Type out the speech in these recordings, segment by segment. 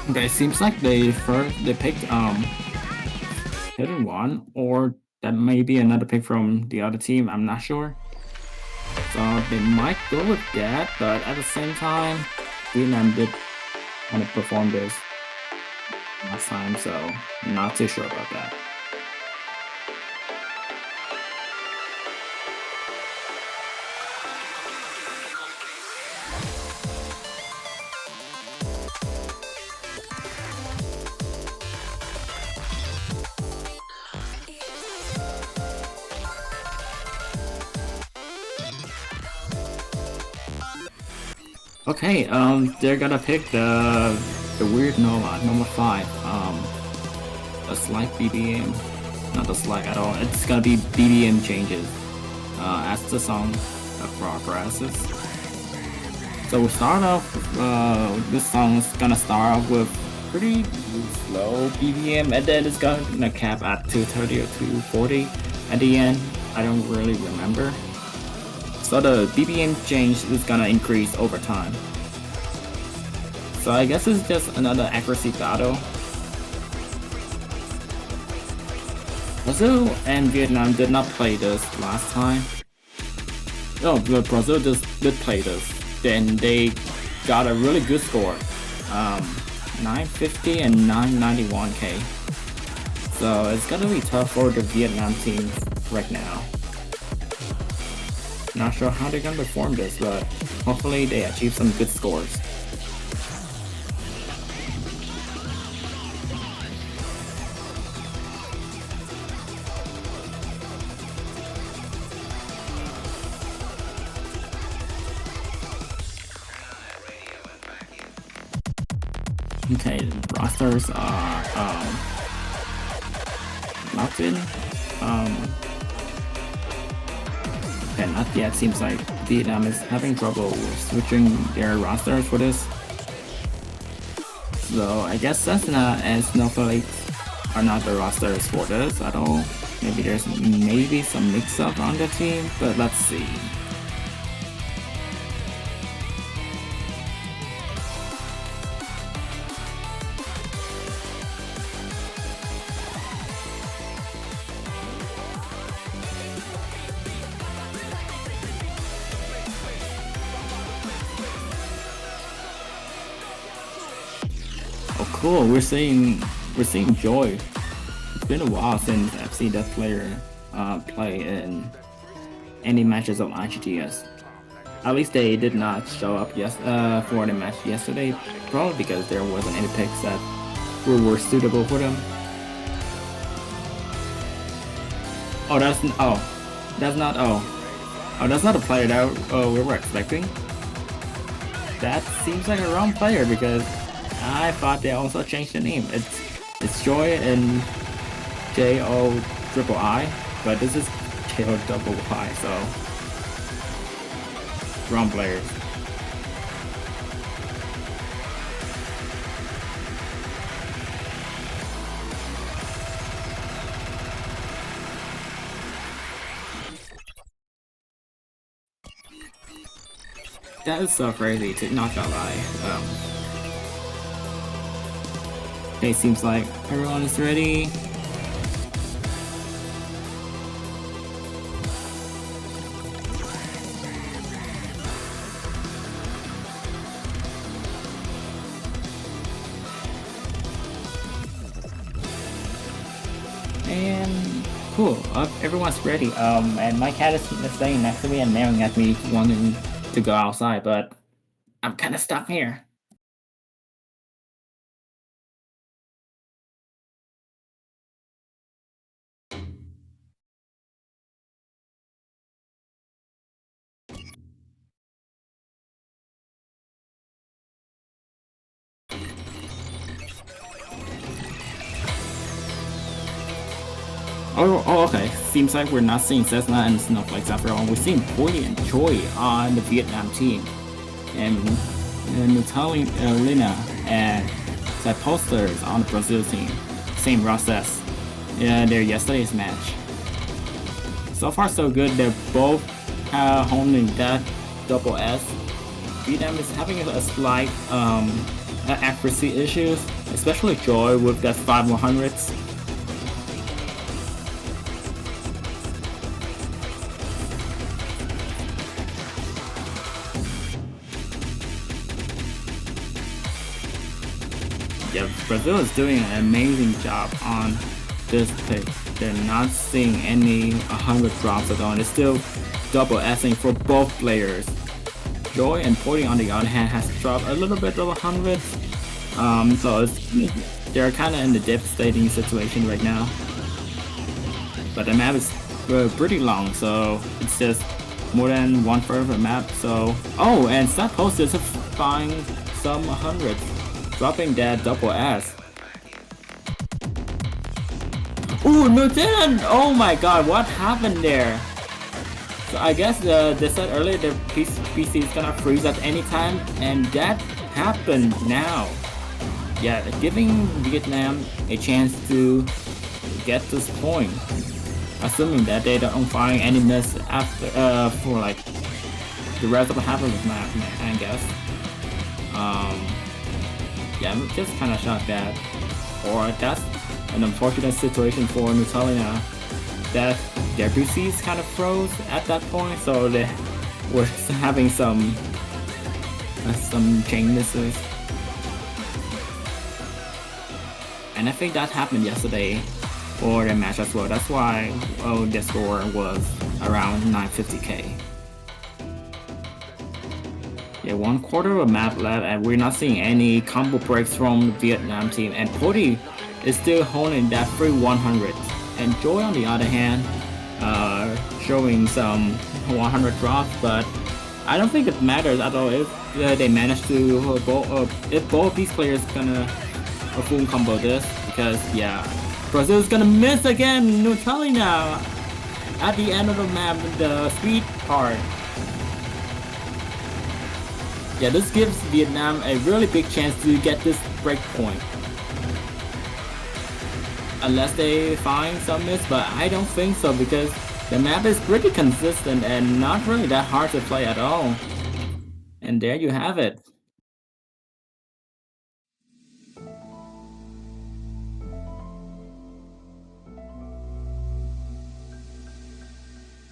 Okay, seems like they picked hidden one, or that may be another pick from the other team. I'm not sure. So they might go with that, but at the same time, Vietnam did kind of perform this last time, so I'm not too sure about that. Okay, they're gonna pick the weird Nova, number 5. A slight BBM, not a slight at all. It's gonna be BBM changes as the song progresses. So we start off. This song is gonna start off with pretty slow BBM, and then it's gonna cap at 230 or 240 at the end. I don't really remember. So the BBM change is gonna increase over time. So I guess it's just another accuracy battle. Brazil and Vietnam did not play this last time. No, Brazil just did play this. Then they got a really good score. 950 and 991k. So it's gonna be tough for the Vietnam team right now. Not sure how they're gonna perform this, but hopefully they achieve some good scores. Okay, rosters are locked in. And not yet. Seems like Vietnam is having trouble switching their rosters for this. So I guess Cessna and Snowflake are not the rosters for this at all. Maybe there's some mix-up on the team, but let's see. Oh, cool! We're seeing Joy. It's been a while since I've seen that player play in any matches of IGTS. At least they did not show up for the match yesterday, probably because there wasn't any picks that were suitable for them. That's not a player that we were expecting. That seems like a wrong player because I thought they also changed the name. It's Joy and JOIII, but this is JOII, so wrong players. That is so crazy, not gonna lie. Okay, seems like everyone is ready. And cool, everyone's ready. And my cat is staying next to me and staring at me, wanting to go outside, but I'm kind of stuck here. Oh, okay. Seems like we're not seeing Cessna and Snowflakes after all. We're seeing Poi and Choi on the Vietnam team. And Natalia Lina and Zed Posters on the Brazil team. Same process. Their yesterday's match. So far so good. They're both holding that double S. Vietnam is having a slight accuracy issues, especially Joy with that 5-100s. Yeah, Brazil is doing an amazing job on this pick. They're not seeing any 100 drops at all. It's still double S-ing for both players. Joy and Porty on the other hand has dropped a little bit of 100. So they're kind of in the devastating situation right now. But the map is pretty long, so it's just more than 1/3 of the map. So and Stat Post is find some 100s. Dropping that double S. Ooh, no didn't! Oh my god, what happened there? So I guess they said earlier the PC is gonna freeze at any time, and that happened now. Yeah, giving Vietnam a chance to get this point. Assuming that they don't find any miss after for like the rest of the half of the map, I guess. Yeah, I'm just kind of shocked that, or that's an unfortunate situation for Nutella that their PCs kind of froze at that point, so they were having some chain misses. And I think that happened yesterday for the match as well. That's why the score was around 950k. Yeah, 1/4 of a map left, and we're not seeing any combo breaks from the Vietnam team. And Porty is still holding that free 100. And Joy, on the other hand, showing some 100 drops, but I don't think it matters at all if they manage to if both these players gonna full combo this, because yeah, Brazil is gonna miss again. Nutella now at the end of the map, the speed part. Yeah, this gives Vietnam a really big chance to get this break point. Unless they find some miss, but I don't think so, because the map is pretty consistent and not really that hard to play at all. And there you have it.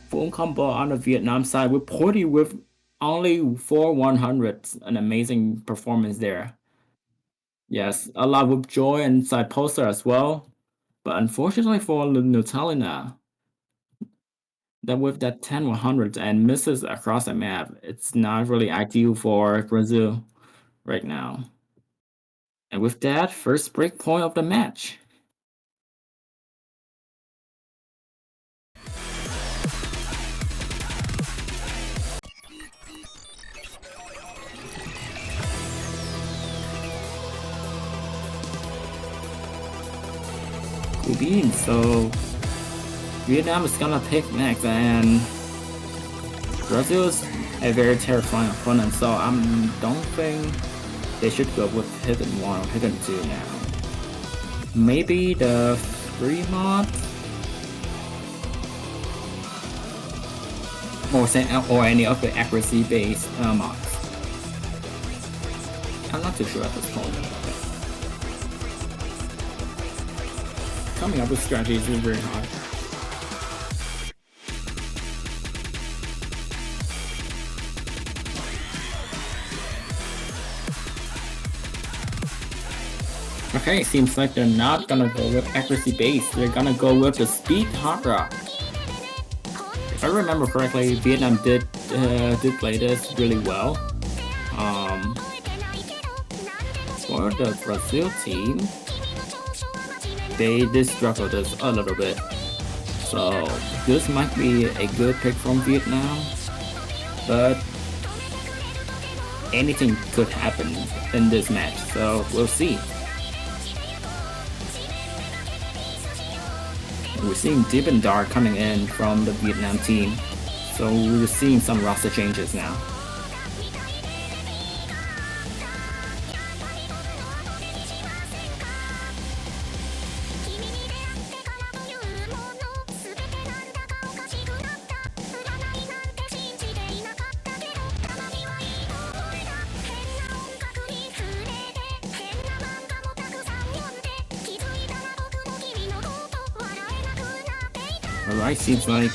Full combo on the Vietnam side with Porty with only 4 100s. An amazing performance there. Yes, a lot with Joy and side poster as well. But unfortunately for Nutella, that with that 10 100s and misses across the map, it's not really ideal for Brazil right now. And with that, first break point of the match. Cool beans. So Vietnam is gonna pick next, and Brazil is a very terrifying opponent, so I don't think they should go with Hidden 1 or Hidden 2 now. Maybe the free mod? Or any of the accuracy based mods. I'm not too sure at this point. Coming up with strategies is very hard. Okay, seems like they're not gonna go with accuracy base. They're gonna go with the speed hard rock. If I remember correctly, Vietnam did play this really well. For the Brazil team, they did struggle this a little bit. So this might be a good pick from Vietnam, but anything could happen in this match, so we'll see. We're seeing Deep and Dark coming in from the Vietnam team, so we're seeing some roster changes now. Alright, seems like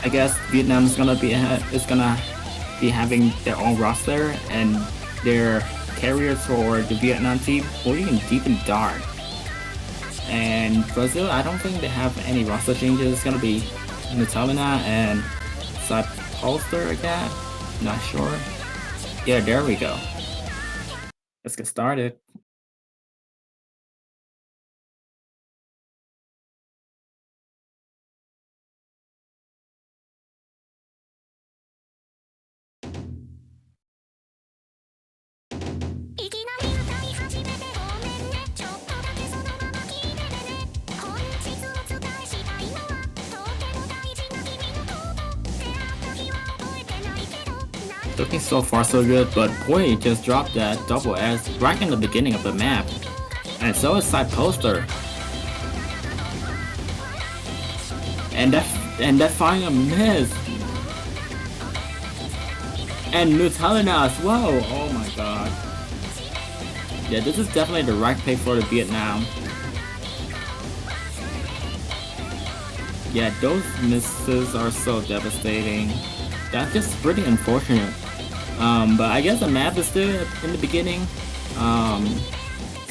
I guess Vietnam's gonna be having their own roster, and their carriers for the Vietnam team going deep and dark. And Brazil, I don't think they have any roster changes. It's gonna be Nutalina and Poster again. Not sure. Yeah, there we go. Let's get started. Looking so far so good, but boy, just dropped that double S right in the beginning of the map. And so is Poster. And that final miss. And Nutalina as well. Oh my god. Yeah, this is definitely the right pick for the Vietnam. Yeah, those misses are so devastating. That's just pretty unfortunate. But I guess the map is still in the beginning.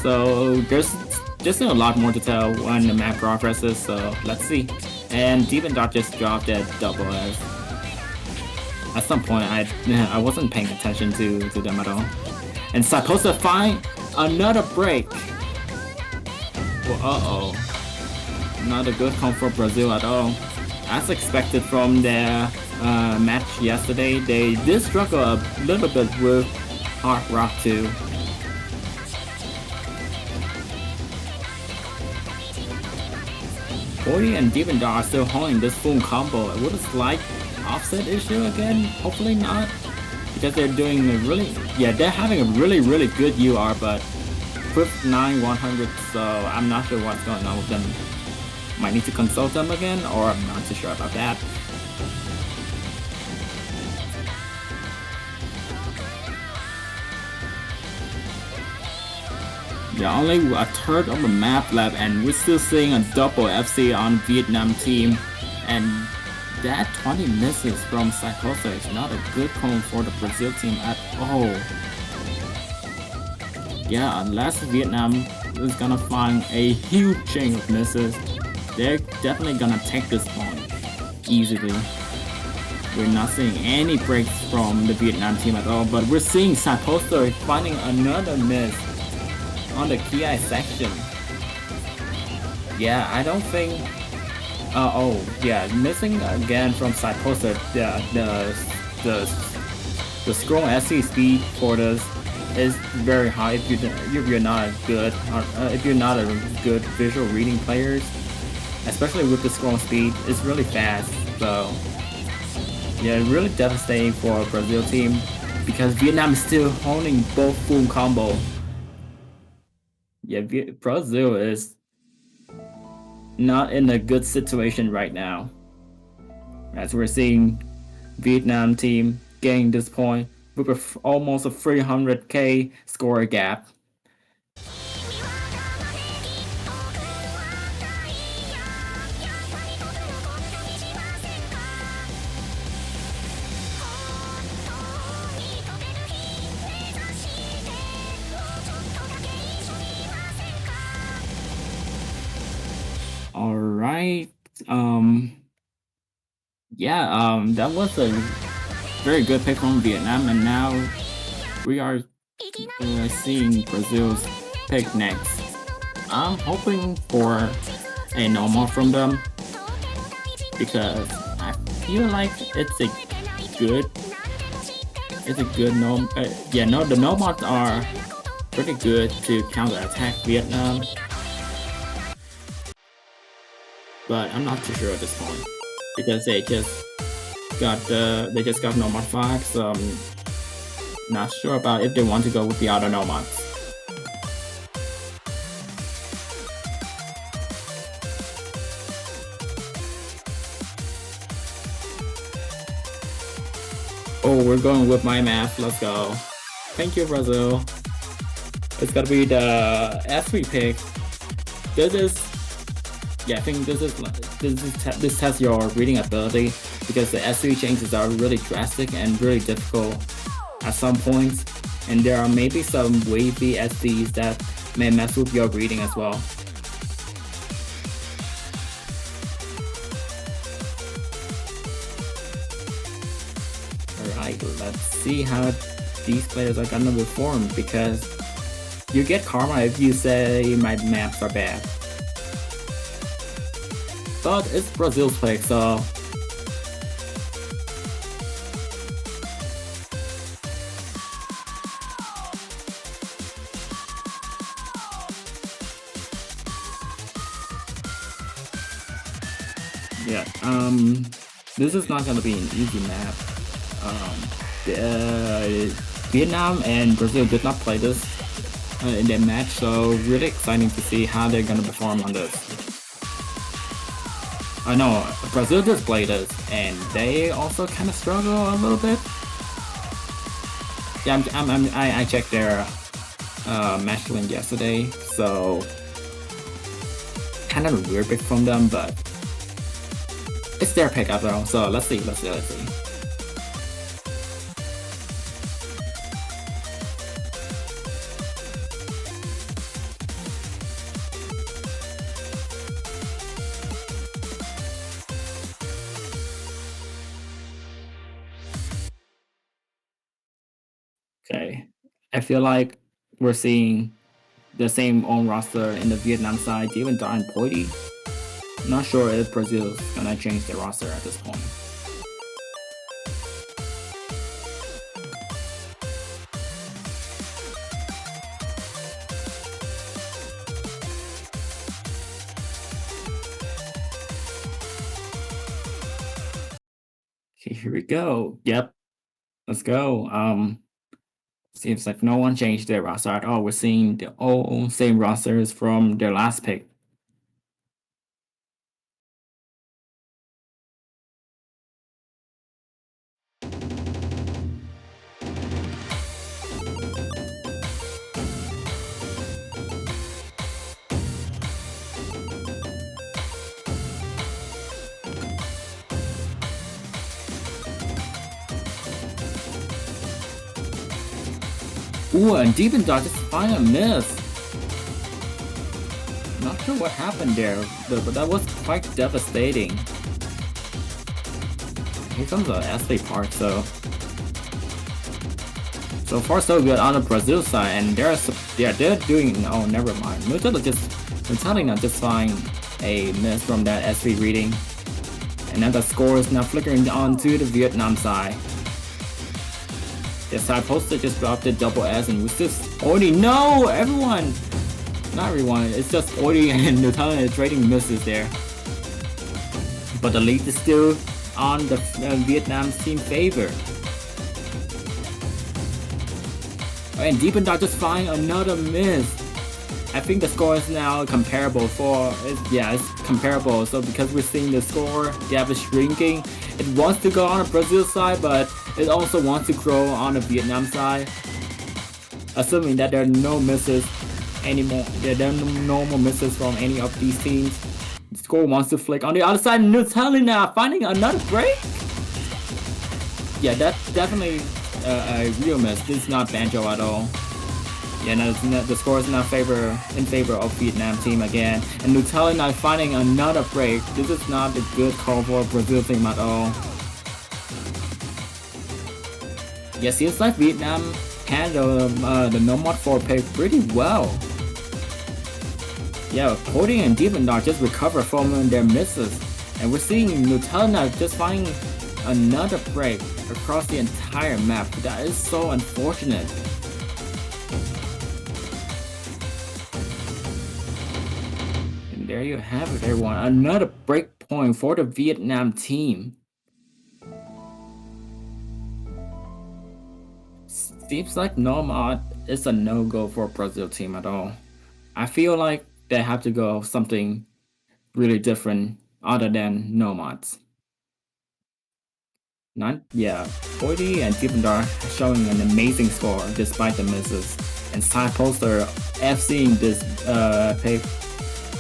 So there's still a lot more to tell when the map progresses, so let's see. And Demon Dot just dropped that double S. At some point I wasn't paying attention to them at all. And supposed to find another break. Well, not a good comp for Brazil at all. As expected from their match yesterday, they did struggle a little bit with Hard Rock 2. Cody and Demon Dot are still holding this full combo. With a slight offset issue again? Hopefully not. Because they're doing a they're having a really good UR, but with 9-100, so I'm not sure what's going on with them. Might need to consult them again, or I'm not too sure about that. Yeah, only a third of the map left, and we're still seeing a double FC on Vietnam team, and that 20 misses from Psychosa is not a good call for the Brazil team at all. Yeah, unless Vietnam is gonna find a huge chain of misses, they're definitely gonna take this point easily. We're not seeing any breaks from the Vietnam team at all, but we're seeing Psychosa finding another miss on the Ki section. Yeah, I don't think. Missing again from Psychosa. The scroll SC speed for this is very high if you're not good if you're not a good visual reading players, especially with the scroll speed. It's really fast. So yeah, really devastating for Brazil team because Vietnam is still holding both full combo. Yeah, Brazil is not in a good situation right now, as we're seeing Vietnam team getting this point with almost a 300k score gap. Alright, that was a very good pick from Vietnam, and now we are seeing Brazil's pick next. I'm hoping for a normal from them because I feel like it's a good norm. The nomads are pretty good to counter-attack Vietnam. But I'm not too sure at this point because they just got Nomad 5, so I'm not sure about if they want to go with the other Nomads. Oh, we're going with my math. Let's go. Thank you, Brazil. It's gonna be the S3 pick. This is Yeah, I think this tests your reading ability because the SV changes are really drastic and really difficult at some points, and there are maybe some wavy SVs that may mess with your reading as well. Alright, let's see how these players are gonna perform, because you get karma if you say my maps are bad. But it's Brazil's pick, so yeah, this is not gonna be an easy map. Vietnam and Brazil did not play this in their match, so really exciting to see how they're gonna perform on this. I know Brazil just played this, and they also kind of struggle a little bit. Yeah, I checked their match link yesterday, so kind of a weird pick from them, but it's their pick after all. So let's see. Okay, I feel like we're seeing the same own roster in the Vietnam side, even Darn Poity. Not sure if Brazil's gonna change their roster at this point. Okay, here we go. Yep, let's go. Seems like no one changed their roster at all. We're seeing the all same rosters from their last pick. Ooh, and Demon Dog just find a miss. Not sure what happened there, but that was quite devastating. Here comes the SV part, so far so good on the Brazil side, and they're doing. Oh, never mind. Nutella just find a miss from that SV reading, and now the score is now flickering onto the Vietnam side. The side poster just dropped the double S, and was just Oity. No, everyone, not everyone. It's just Oity and Nutella trading misses there. But the lead is still on the Vietnam's team favor. And Deep and Dark just find another miss. I think the score is now comparable it's comparable. So because we're seeing the score gap is shrinking, it wants to go on the Brazil side, but it also wants to grow on the Vietnam side. Assuming that there are no misses anymore. There are no more misses from any of these teams. The score wants to flick on the other side. Nutella now finding another break. Yeah, that's definitely a real miss. This is not Banjo at all. Yeah, no, the score is now in favor of Vietnam team again. And Nutella now finding another break. This is not a good call for Brazil team at all. Yeah, seems like Vietnam handled the Nomad 4 pick pretty well. Yeah, Cody and Demon Dog just recover from their misses. And we're seeing Nutella now just finding another break across the entire map. That is so unfortunate. And there you have it, everyone. Another break point for the Vietnam team. Seems like Nomad is a no-go for Brazil team at all. I feel like they have to go something really different other than Nomads. Boydie and Deependar showing an amazing score despite the misses. And side poster FCing this pick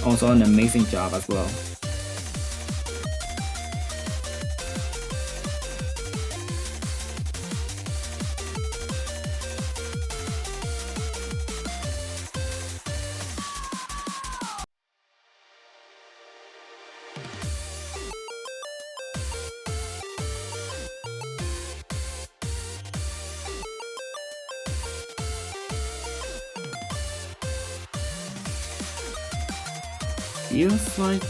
also an amazing job as well. Feels like,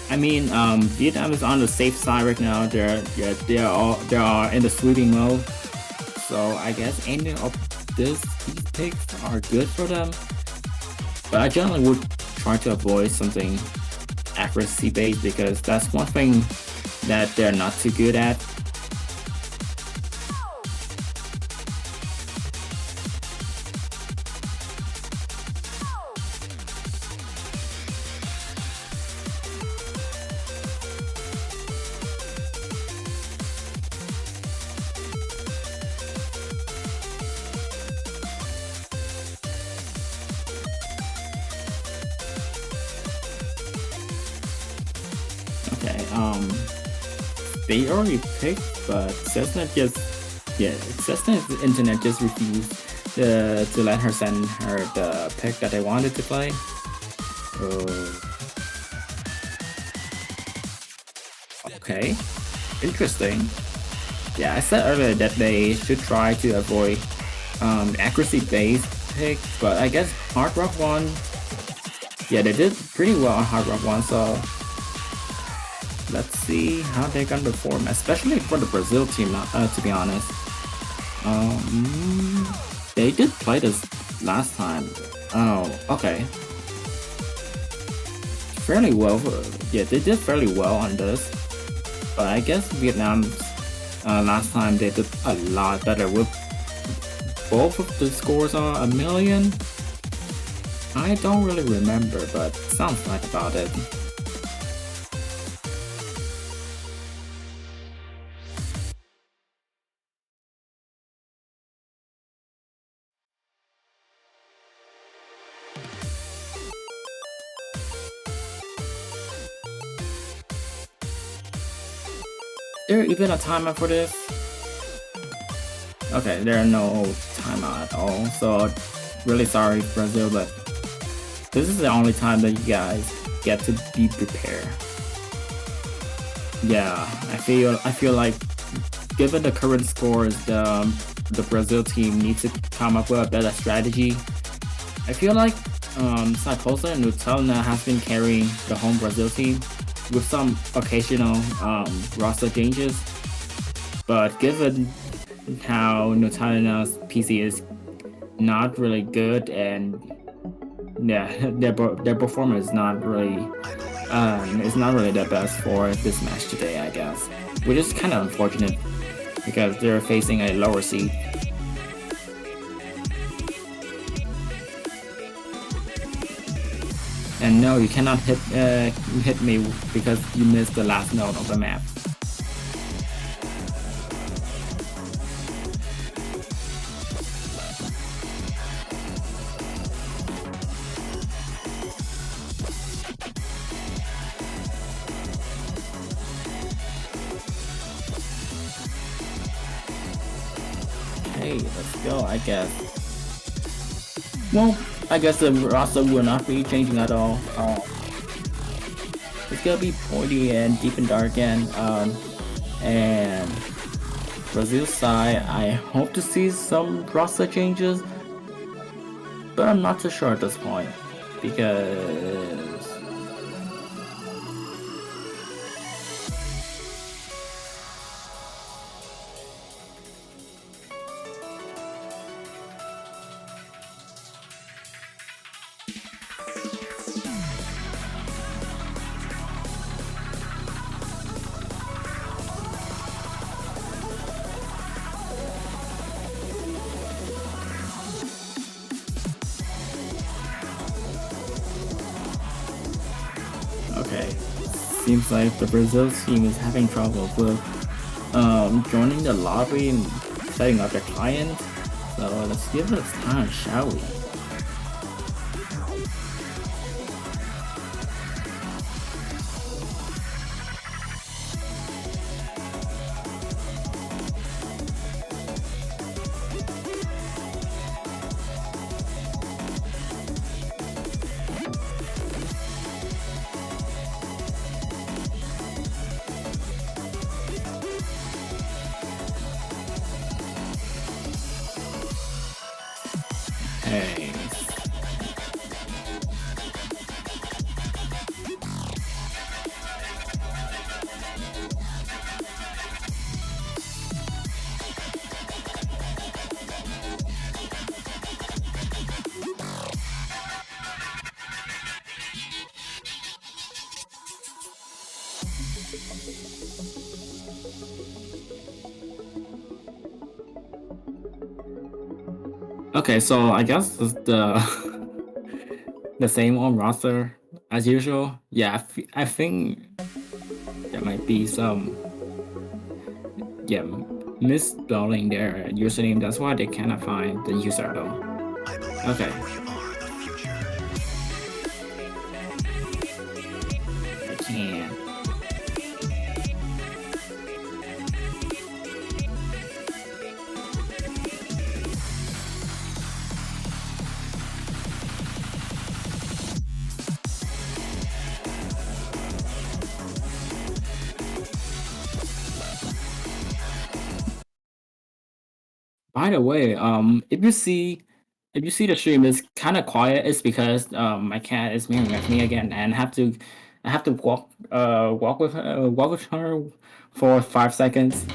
I mean, Vietnam is on the safe side right now. They are in the sweeping mode, so I guess any of these picks are good for them. But I generally would try to avoid something accuracy based, because that's one thing that they're not too good at. Okay, they already picked, but Cessna's internet just refused to let her send her the pick that they wanted to play. Okay, interesting. Yeah, I said earlier that they should try to avoid accuracy-based picks, but I guess Hard Rock 1, yeah, they did pretty well on Hard Rock 1, so let's see how they're gonna perform, especially for the Brazil team, to be honest. They did play this last time. Oh, okay. Fairly well. Yeah, they did fairly well on this. But I guess Vietnam's last time they did a lot better with both of the scores are 1 million. I don't really remember, but sounds like about it. Is there even a timer for this? Okay, there are no timeout at all, so really sorry Brazil, but this is the only time that you guys get to be prepared. Yeah, I feel like given the current scores, the Brazil team needs to come up with a better strategy. I feel like Saposa and Nutella has been carrying the home Brazil team with some occasional roster changes, but given how Nutella's PC is not really good, and yeah, their performance is not really the best for this match today, I guess, which is kind of unfortunate because they're facing a lower seed. And no, you cannot hit me because you missed the last node of the map. Okay, let's go, I guess. Well, I guess the roster will not be changing at all. It's gonna be pointy and deep and dark again. And Brazil's side, I hope to see some roster changes, but I'm not too sure at this point because okay, seems like the Brazil team is having trouble with joining the lobby and setting up their client. So let's give it a time, shall we? Okay. Okay, so I guess it's the same old roster as usual. Yeah, I think there might be some misspelling their username. That's why they cannot find the user though. Okay. I can't. By the way, if you see the stream is kind of quiet, it's because my cat is meowing at me again, and I have to walk with her for 5 seconds.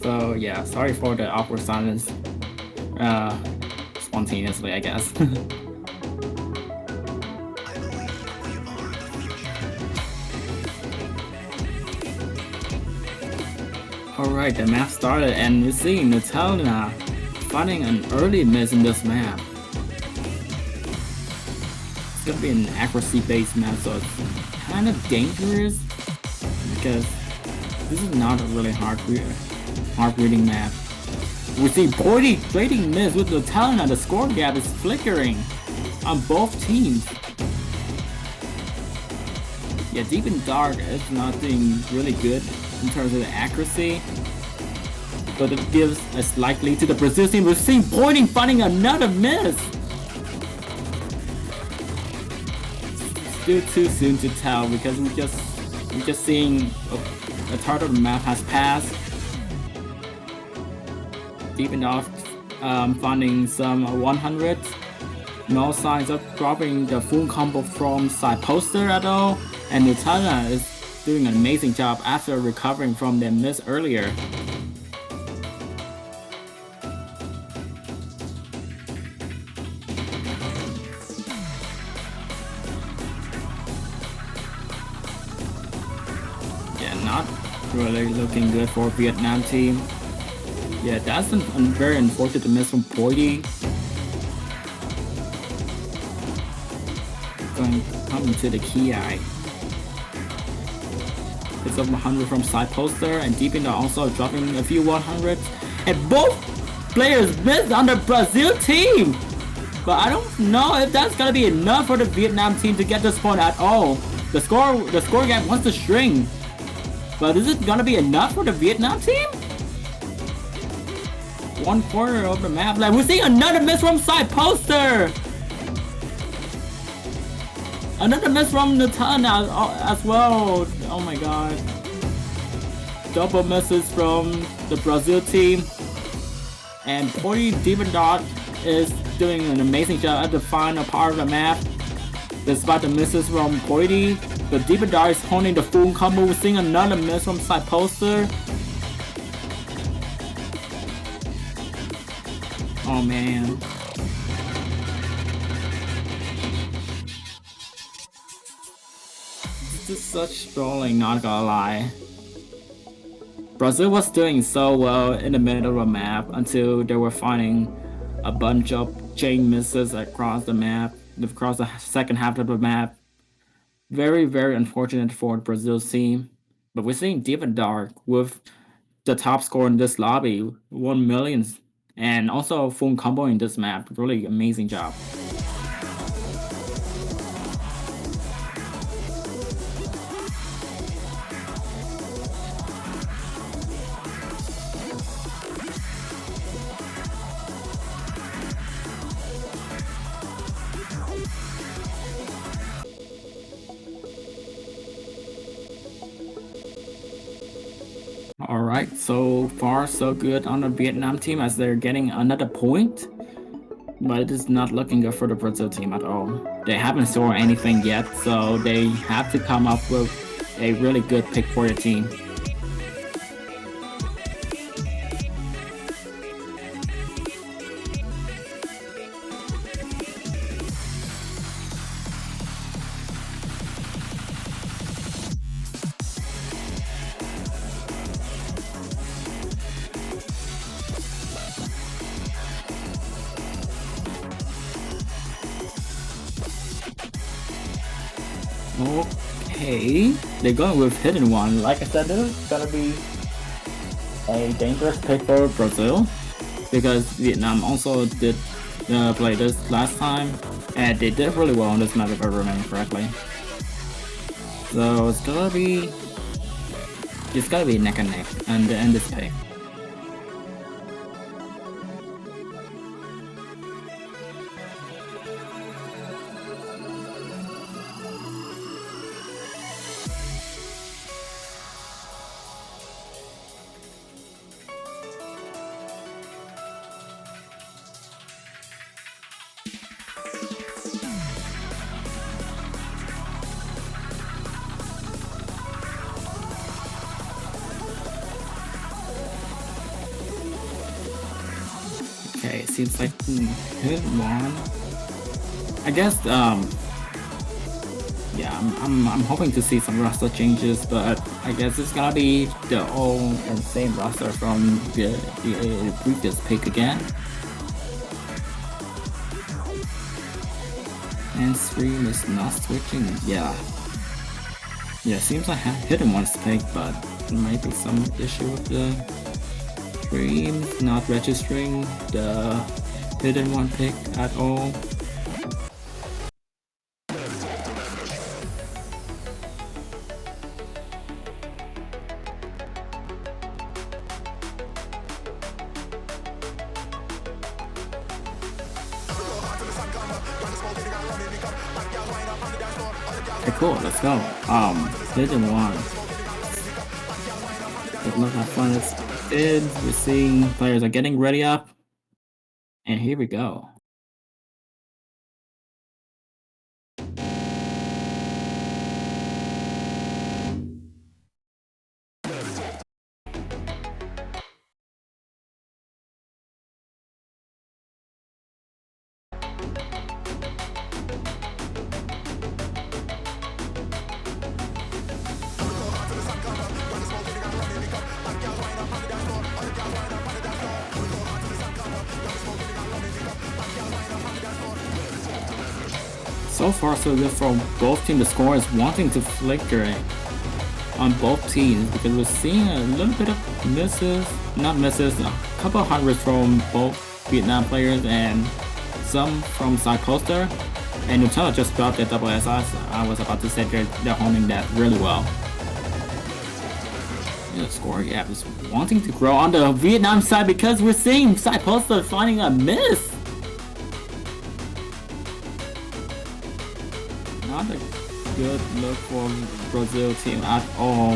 So yeah, sorry for the awkward silence. Uh, Spontaneously, I guess. Alright, the map started, and we see Nutella finding an early miss in this map. It's gonna be an accuracy-based map, so it's kind of dangerous because this is not a really hard reading map. We see Boydie trading miss with Nutella. The score gap is flickering on both teams. Yeah, Deep and Dark is not doing really good in terms of the accuracy, but it gives a slight lead to the Brazil team. We're seeing Boydie finding another miss. Still too soon to tell because we're just seeing a third of the map has passed. Deep enough, finding some 100. No signs of dropping the full combo from side poster at all, and Nutella is doing an amazing job after recovering from their miss earlier. Yeah, not really looking good for Vietnam team. Yeah, that's a very unfortunate miss from Boydie. Going coming to the key eye. It's up 100 from side poster, and Deep in the also dropping a few 100s. And both players missed on the Brazil team! But I don't know if that's gonna be enough for the Vietnam team to get this point at all. The score gap wants to shrink. But is it gonna be enough for the Vietnam team? 1/4 of the map left. We're seeing another miss from side poster! Another miss from Nutella as well. Oh my god. Double misses from the Brazil team. And Boydie Demon Dot is doing an amazing job at the final part of the map. Despite the misses from Boydie, the Demon Dot is holding the full combo. We're seeing another miss from side poster. Oh man. This is such strolling, not gonna lie. Brazil was doing so well in the middle of the map until they were finding a bunch of chain misses across the map, across the second half of the map. Very, very unfortunate for Brazil's team. But we're seeing Deep and Dark with the top score in this lobby, 1 million, and also full combo in this map. Really amazing job. Alright, so far so good on the Vietnam team as they're getting another point. but it is not looking good for the Brazil team at all. They haven't scored anything yet, so they have to come up with a really good pick for the team. Okay, they're going with hidden one. Like I said, this is gonna be a dangerous pick for Brazil because Vietnam also did play this last time, and they did really well on this map if I remember correctly. So it's gonna be neck and neck and end this pick. Okay, it seems like hit one. I guess yeah, I'm hoping to see some roster changes, but I guess it's gonna be the old and same roster from the previous pick again. And stream is not switching. Yeah, seems like I hidden one's pick, but there might be some issue with the stream not registering the hidden one pick at all. Okay, cool, let's go. Hidden one. Look how fun it's been. We're seeing players are getting ready up. And here we go. So far, so good from both teams. The score is wanting to flicker on both teams because we're seeing a little bit of misses, not misses, a couple hundreds from both Vietnam players and some from side poster. And Nutella just dropped that double SI. I was about to say they're honing that really well. The score gap is wanting to grow on the Vietnam side because we're seeing side poster finding a miss. Not a good look for Brazil team at all.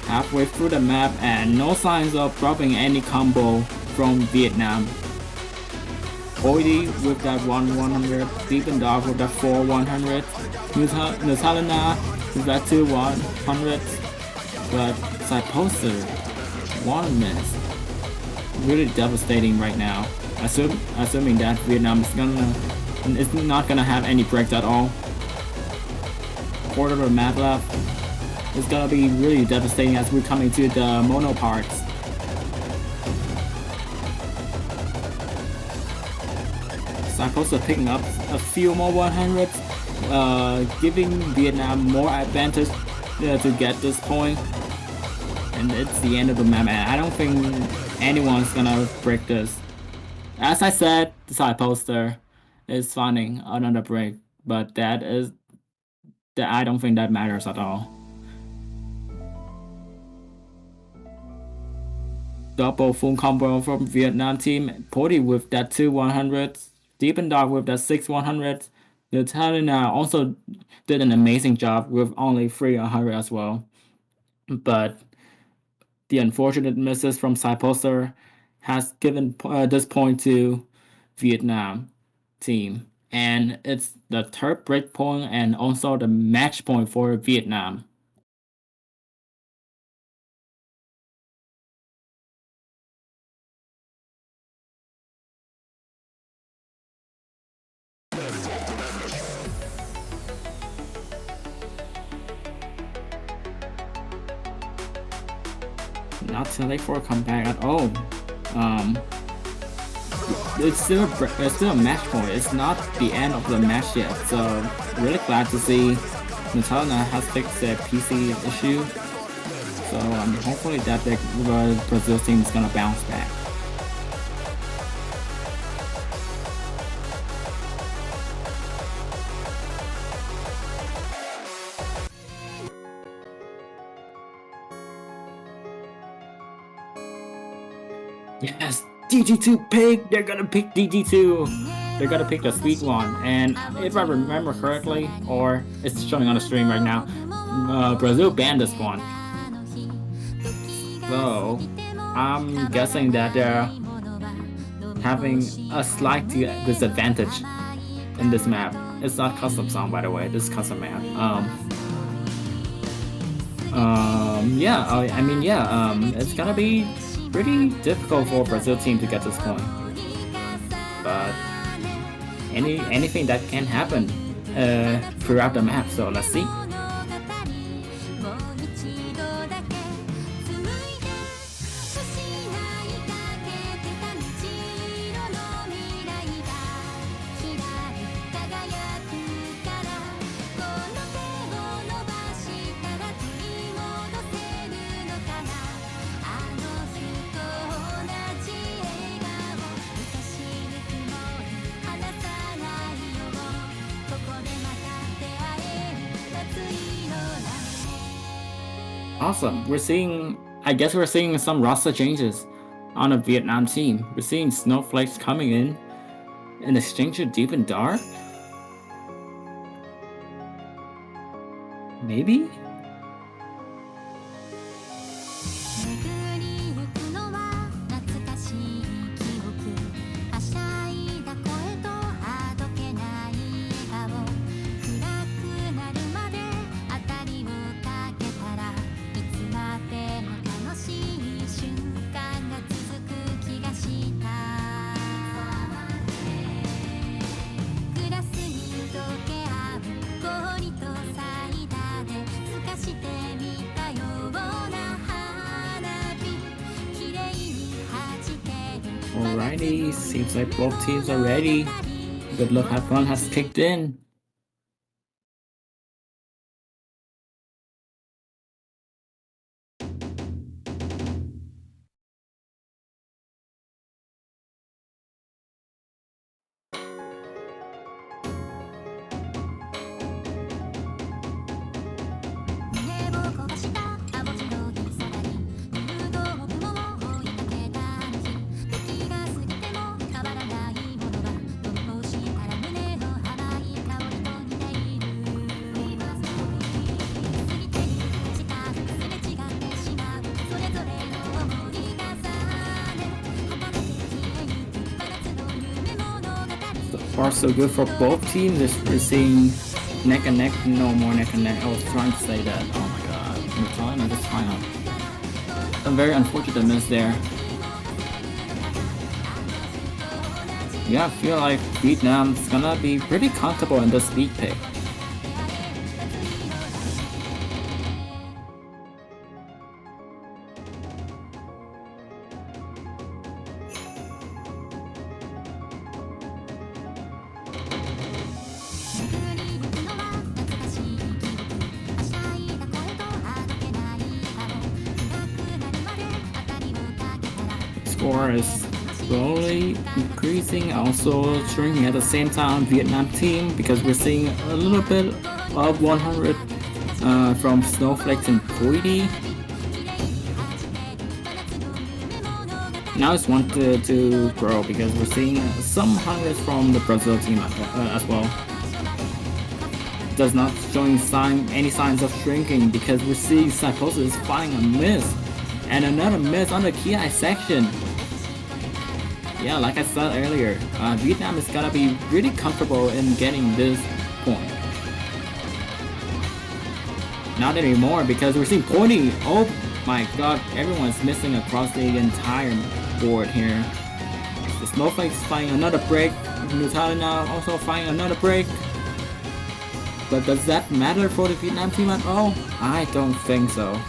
Halfway through the map and no signs of dropping any combo from Vietnam. Oidi with that 1-100, Deep and Dark with that 4-100, Nutalina with that 2-100, but side poster, one miss. Really devastating right now. Assuming that Vietnam is not gonna have any breaks at all. Quarter of the map left. It's gonna be really devastating as we're coming to the mono parts. Supposed to picking up a few more 100s, giving Vietnam more advantage to get this point. And it's the end of the map, and I don't think anyone's gonna break this. As I said, the side poster is finding another break, but I don't think that matters at all. Double full combo from Vietnam team. Pody with that 2-100s. Deep and Dark with that 6-100s. The Italian also did an amazing job with only 3-100 as well. But the unfortunate misses from side poster has given this point to Vietnam team, and it's the third break point and also the match point for Vietnam. Not too late for a comeback at all. Um, it's still a match point. It's not the end of the match yet. So really glad to see Natalia has fixed their PC issue. So hopefully that the Brazil team is gonna bounce back. Yes, DG2 pick. They're gonna pick DG2. They're gonna pick the sweet one. And if I remember correctly, or it's showing on the stream right now, Brazil banned this one. So I'm guessing that they're having a slight disadvantage in this map. It's not custom song, by the way. This is custom map. It's gonna be pretty difficult for Brazil team to get this point. But anything that can happen throughout the map. So let's see. Awesome. I guess we're seeing some roster changes on the Vietnam team. We're seeing Snowflakes coming in exchange for Deep and Dark. Maybe? Alrighty, seems like both teams are ready. Good luck, have fun has kicked in. Far so good for both teams. We're seeing neck and neck, no more neck and neck. I was trying to say that. Oh my god. Natalia just final. A very unfortunate miss there. Yeah, I feel like Vietnam's gonna be pretty comfortable in this speed pick. Score is slowly increasing, also shrinking at the same time. Vietnam team, because we're seeing a little bit of 100 from Snowflakes and Poity. Now it's wanted to grow because we're seeing some hundreds from the Brazil team as well. Does not showing any signs of shrinking because we're seeing Cyposis is finding a miss and another miss on the Ki section. yeah, like I said earlier, Vietnam is gonna be really comfortable in getting this point. Not anymore, because we're seeing pointy. Oh my god, everyone's missing across the entire board here. The Snowflake's finding another break. Nutella now also finding another break. But does that matter for the Vietnam team at all? I don't think so.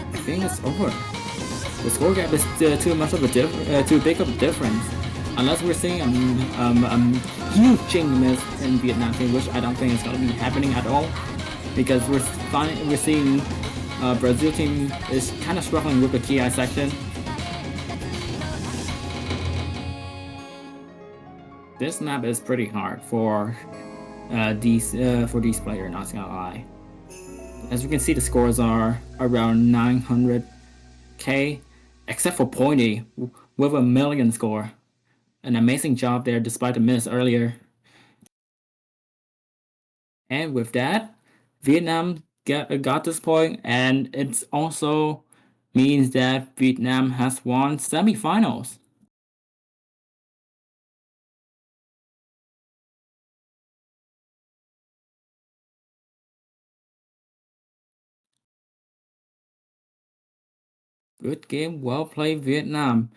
I think it's over. The score gap is too much of a too big of a difference. Unless we're seeing a huge ching miss in Vietnam team, which I don't think is gonna be happening at all, because we're seeing Brazil team is kind of struggling with the KI section. This map is pretty hard for these players, not gonna lie. As you can see, the scores are around 900k, except for Pointy with a million score. An amazing job there despite the miss earlier. And with that, Vietnam got this point, and it also means that Vietnam has won semifinals. Good game, well played, Vietnam.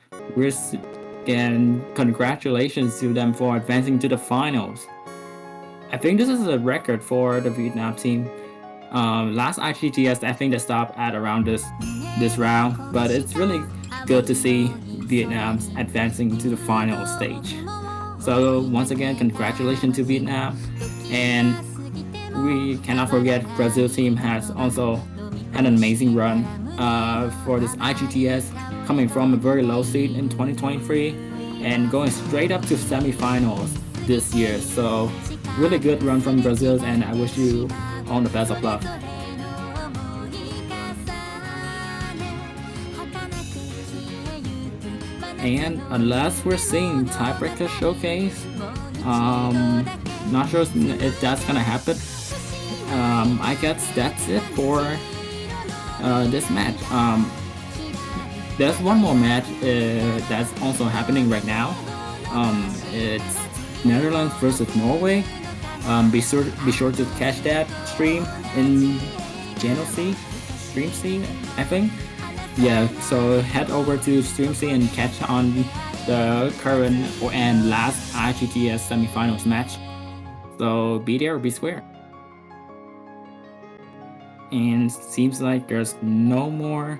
And congratulations to them for advancing to the finals. I think this is a record for the Vietnam team. Last IGTS, I think they stopped at around this round, but it's really good to see Vietnam advancing to the final stage. So once again, congratulations to Vietnam, and we cannot forget Brazil team has also had an amazing run for this IGTS, coming from a very low seed in 2023 and going straight up to semifinals this year. So really good run from Brazil, and I wish you all the best of luck. And unless we're seeing tiebreaker showcase, not sure if that's gonna happen. I guess that's it for this match. There's one more match that's also happening right now. It's Netherlands versus Norway. Be sure to catch that stream in Channel C, Stream C, I think. Yeah, so head over to Stream C and catch on the current and last IGTS semifinals match. So be there or be square. And seems like there's no more